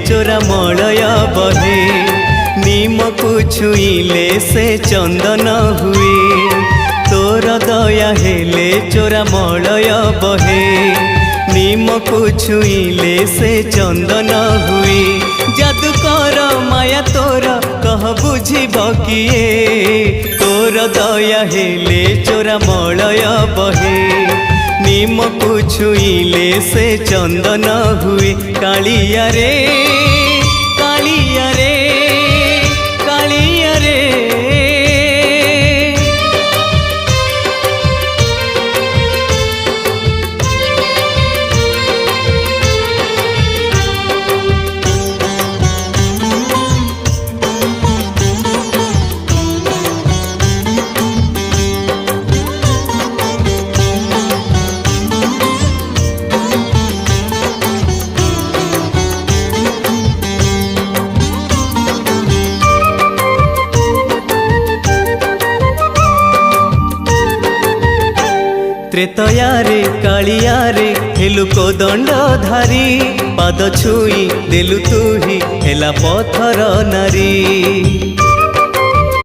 चोरा मलय बहे नीम को छुईले से चंदन हुए तोर दया हेले चोरा मलय बहे नीम को छुईले से चंदन हुए जादू कर माया तोर कह बुझिब किए तोर दया हेले चोरा मलय बहे नीम को छुईले से चंदन हुए कालिया रे कालिया रे कालिया रे त्रेतयारे कालियारे हेलु को दंड धारी पाद छुई देलु तु ही हेला पथर नारी।